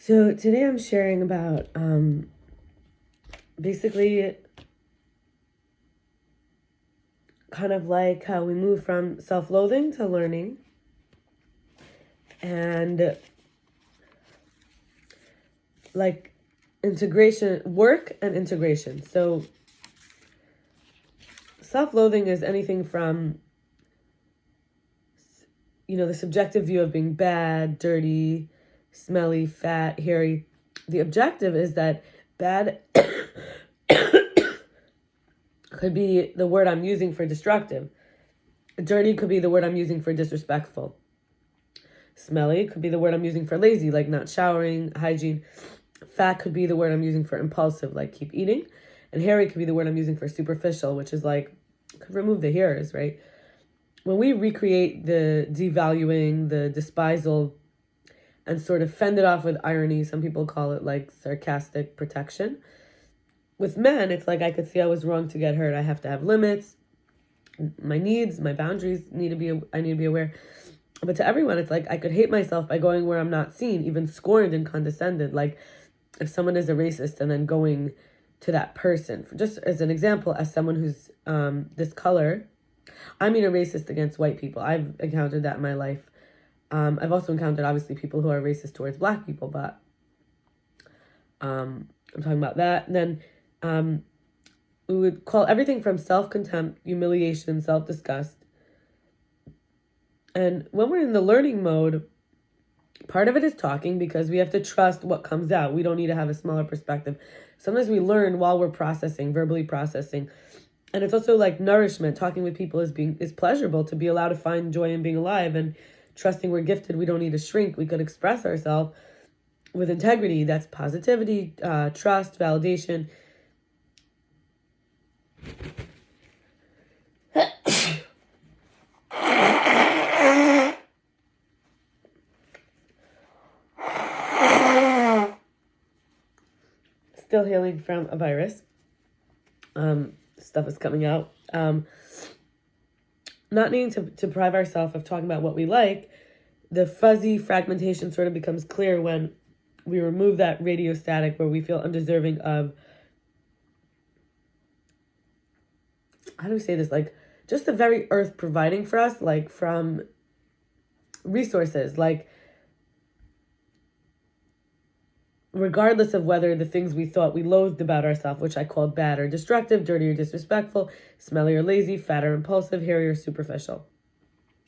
So today I'm sharing about basically kind of like how we move from self-loathing to learning and like integration, work and integration. So self-loathing is anything from, the subjective view of being bad, dirty, smelly, fat, hairy. The objective is that bad could be the word I'm using for destructive. Dirty could be the word I'm using for disrespectful. Smelly could be the word I'm using for lazy, like not showering, hygiene. Fat could be the word I'm using for impulsive, like keep eating. And hairy could be the word I'm using for superficial, which is like, could remove the hairs, right? When we recreate the devaluing, the despisal, and sort of fend it off with irony, some people call it like sarcastic protection. With men, it's like I could see I was wrong to get hurt. I have to have limits. My needs, my boundaries I need to be aware. But to everyone, it's like I could hate myself by going where I'm not seen, even scorned and condescended. Like if someone is a racist and then going to that person. Just as an example, as someone who's this color, I mean a racist against white people. I've encountered that in my life. I've also encountered, obviously, people who are racist towards black people, but I'm talking about that. And then we would call everything from self-contempt, humiliation, self-disgust. And when we're in the learning mode, part of it is talking because we have to trust what comes out. We don't need to have a smaller perspective. Sometimes we learn while we're processing, verbally processing. And it's also like nourishment. Talking with people is pleasurable, to be allowed to find joy in being alive and trusting we're gifted. We don't need to shrink. We could express ourselves with integrity. That's positivity, trust, validation. Still healing from a virus. Stuff is coming out. Not needing to deprive ourselves of talking about what we like, the fuzzy fragmentation sort of becomes clear when we remove that radio static where we feel undeserving of, how do we say this? Like just the very earth providing for us, like from resources, like regardless of whether the things we thought we loathed about ourselves, which I called bad or destructive, dirty or disrespectful, smelly or lazy, fat or impulsive, hairy or superficial.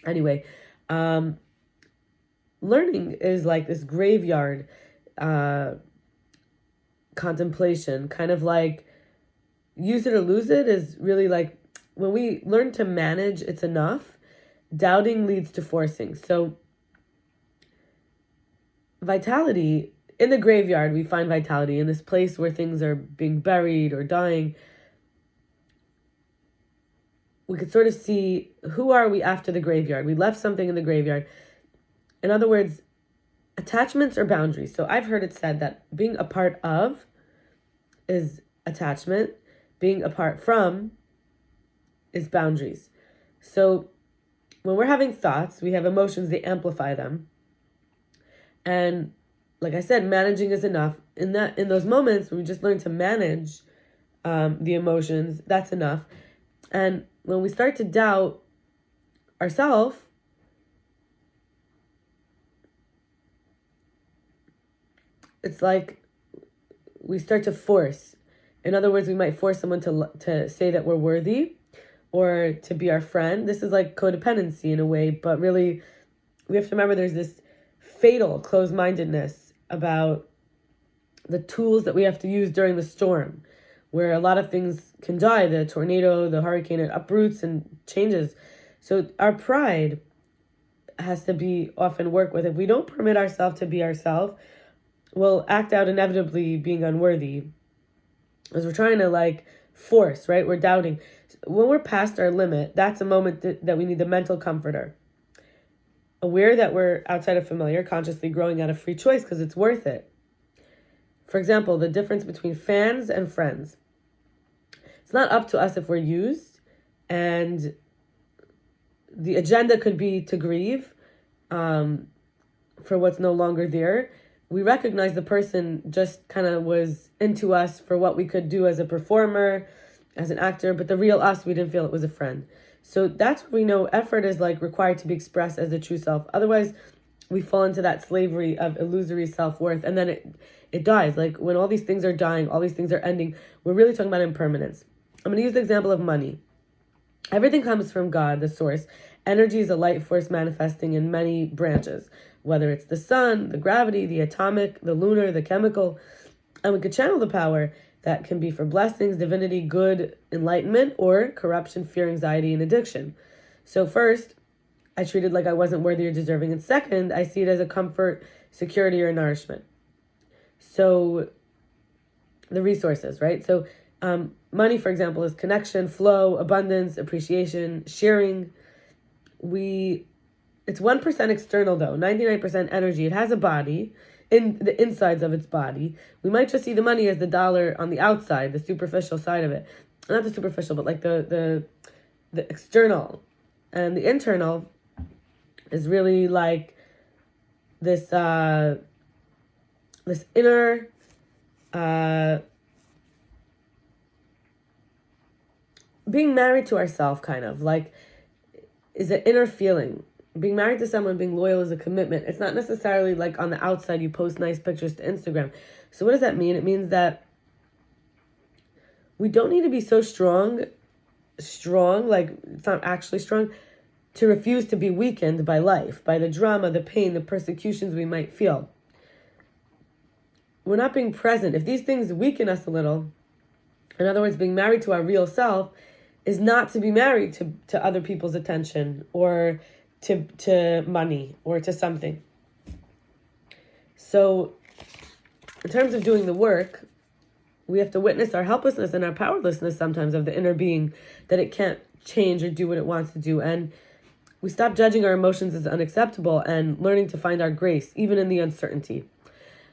Anyway, learning is like this graveyard contemplation, kind of like use it or lose it is really like when we learn to manage, it's enough. Doubting leads to forcing. So vitality, in the graveyard, we find vitality in this place where things are being buried or dying. We could sort of see, who are we after the graveyard? We left something in the graveyard. In other words, attachments or boundaries. So I've heard it said that being a part of is attachment. Being apart from is boundaries. So when we're having thoughts, we have emotions, they amplify them. And like I said, managing is enough. In those moments, we just learn to manage the emotions. That's enough. And when we start to doubt ourselves, it's like we start to force. In other words, we might force someone to say that we're worthy or to be our friend. This is like codependency in a way, but really we have to remember there's this fatal closed-mindedness about the tools that we have to use during the storm, where a lot of things can die. The tornado, the hurricane, it uproots and changes. So our pride has to be often worked with. If we don't permit ourselves to be ourselves, we'll act out inevitably being unworthy. As we're trying to like force, right? We're doubting. When we're past our limit, that's a moment that we need the mental comforter. Aware that we're outside of familiar, consciously growing out of free choice because it's worth it. For example, the difference between fans and friends. It's not up to us if we're used, and the agenda could be to grieve for what's no longer there. we recognized the person just kind of was into us for what we could do as a performer, as an actor, but the real us, we didn't feel it was a friend. So that's where we know effort is like required to be expressed as the true self. Otherwise, we fall into that slavery of illusory self-worth, and then it dies. Like when all these things are dying, all these things are ending, we're really talking about impermanence. I'm going to use the example of money. Everything comes from God, the source. Energy is a light force manifesting in many branches, whether it's the sun, the gravity, the atomic, the lunar, the chemical. And we could channel the power that can be for blessings, divinity, good, enlightenment, or corruption, fear, anxiety, and addiction. So first, I treat it like I wasn't worthy or deserving. And second, I see it as a comfort, security, or nourishment. So the resources, right? So money, for example, is connection, flow, abundance, appreciation, sharing. It's 1% external though, 99% energy. It has a body, in the insides of its body. We might just see the money as the dollar on the outside, the superficial side of it. Not the superficial, but like the external. And the internal is really like this this inner being married to ourselves, kind of like, is an inner feeling. Being married to someone, being loyal is a commitment. It's not necessarily like on the outside you post nice pictures to Instagram. So what does that mean? It means that we don't need to be so strong, like it's not actually strong, to refuse to be weakened by life, by the drama, the pain, the persecutions we might feel. We're not being present. If these things weaken us a little, in other words, being married to our real self is not to be married to other people's attention or to money or to something. So in terms of doing the work, we have to witness our helplessness and our powerlessness sometimes of the inner being, that it can't change or do what it wants to do. And we stop judging our emotions as unacceptable and learning to find our grace, even in the uncertainty.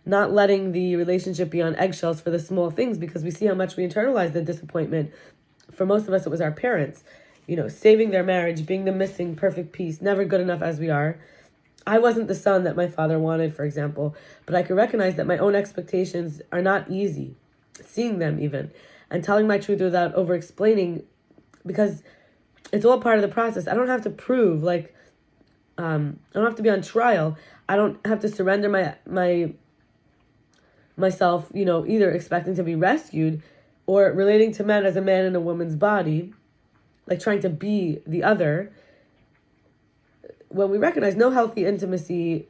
Not letting the relationship be on eggshells for the small things, because we see how much we internalize the disappointment. For most of us, it was our parents, saving their marriage, being the missing perfect piece, never good enough as we are. I wasn't the son that my father wanted, for example, but I could recognize that my own expectations are not easy, seeing them even, and telling my truth without over-explaining, because it's all part of the process. I don't have to prove, I don't have to be on trial. I don't have to surrender myself, either expecting to be rescued or relating to men as a man in a woman's body, like trying to be the other. When we recognize no healthy intimacy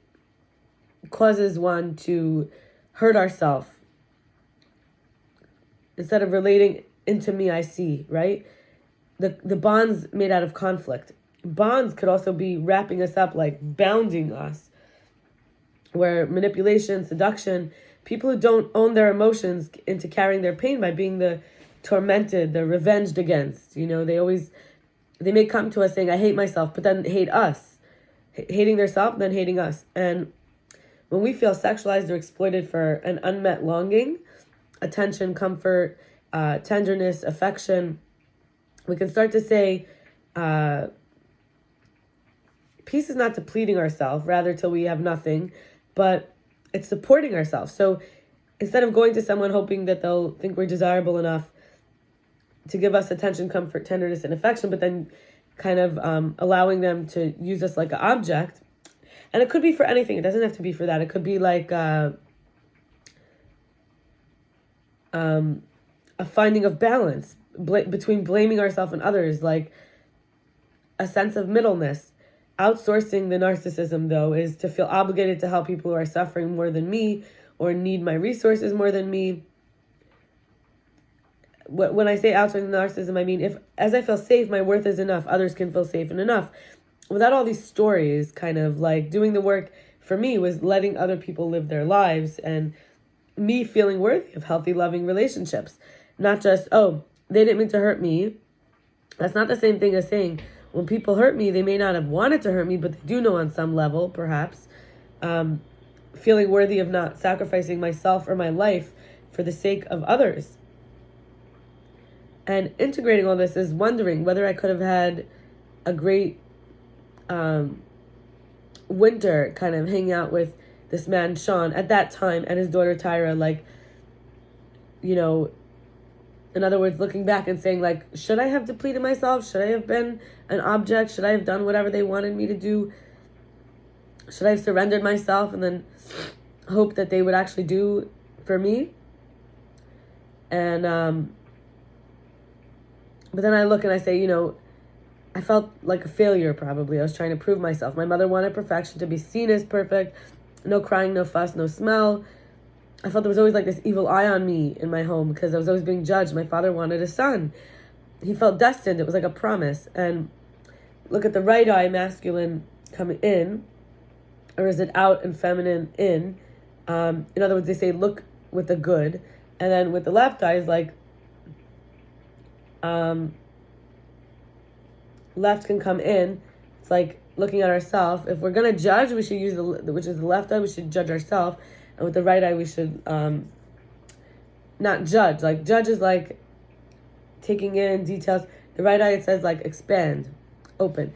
causes one to hurt ourselves, instead of relating into me, I see, right? The bonds made out of conflict. Bonds could also be wrapping us up, like bounding us, where manipulation, seduction, people who don't own their emotions into carrying their pain by being the tormented, the revenged against. They may come to us saying, I hate myself, but then hate us. Hating their self, then hating us. And when we feel sexualized or exploited for an unmet longing, attention, comfort, tenderness, affection, we can start to say, peace is not depleting ourselves, rather till we have nothing, but it's supporting ourselves. So instead of going to someone hoping that they'll think we're desirable enough to give us attention, comfort, tenderness, and affection, but then kind of allowing them to use us like an object. And it could be for anything. It doesn't have to be for that. It could be like a finding of balance between blaming ourselves and others, like a sense of middleness. Outsourcing the narcissism, though, is to feel obligated to help people who are suffering more than me or need my resources more than me. When I say outsourcing narcissism, I mean, as I feel safe, my worth is enough, others can feel safe and enough. Without all these stories, kind of like doing the work for me was letting other people live their lives and me feeling worthy of healthy, loving relationships. Not just, oh, they didn't mean to hurt me. That's not the same thing as saying, when people hurt me, they may not have wanted to hurt me, but they do know on some level, perhaps. Feeling worthy of not sacrificing myself or my life for the sake of others. And integrating all this is wondering whether I could have had a great winter kind of hanging out with this man, Sean, at that time, and his daughter, Tyra, like, you know, in other words, looking back and saying, like, should I have depleted myself? Should I have been an object? Should I have done whatever they wanted me to do? Should I have surrendered myself and then hope that they would actually do for me? And, but then I look and I say, you know, I felt like a failure probably. I was trying to prove myself. My mother wanted perfection, to be seen as perfect. No crying, no fuss, no smell. I felt there was always like this evil eye on me in my home because I was always being judged. My father wanted a son. He felt destined. It was like a promise. And look at the right eye, masculine coming in, or is it out and feminine in? In other words, they say look with the good. And then with the left eye is like, left can come in. It's like looking at ourselves. If we're going to judge, we should use which is the left eye, we should judge ourselves. And with the right eye, we should not judge. Like, judge is like taking in details. The right eye, it says like expand, open.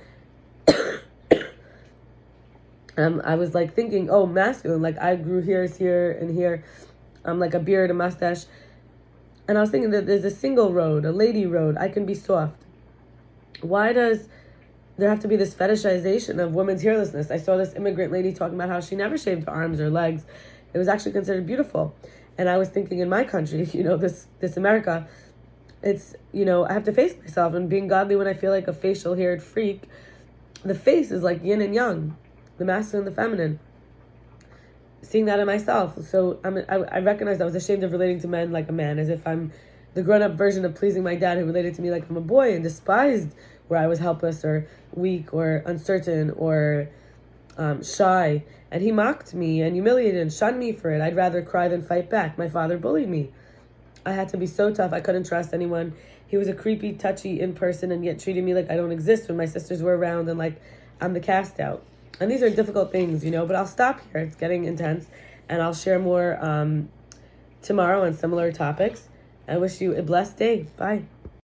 I was like thinking, oh, masculine. Like, I grew hairs here and here. Like a beard, a mustache. And I was thinking that there's a single road, a lady road. I can be soft. Why does there have to be this fetishization of women's hairlessness? I saw this immigrant lady talking about how she never shaved her arms or legs. It was actually considered beautiful. And I was thinking in my country, you know, this America, it's, you know, I have to face myself. And being godly when I feel like a facial haired freak, the face is like yin and yang, the masculine and the feminine. Seeing that in myself. So I recognized I was ashamed of relating to men like a man, as if I'm the grown-up version of pleasing my dad, who related to me like I'm a boy, and despised where I was helpless or weak or uncertain or shy. And he mocked me and humiliated and shunned me for it. I'd rather cry than fight back. My father bullied me. I had to be so tough. I couldn't trust anyone. He was a creepy, touchy in person, and yet treated me like I don't exist when my sisters were around, and like I'm the cast out. And these are difficult things, you know, but I'll stop here. It's getting intense, and I'll share more tomorrow on similar topics. I wish you a blessed day. Bye.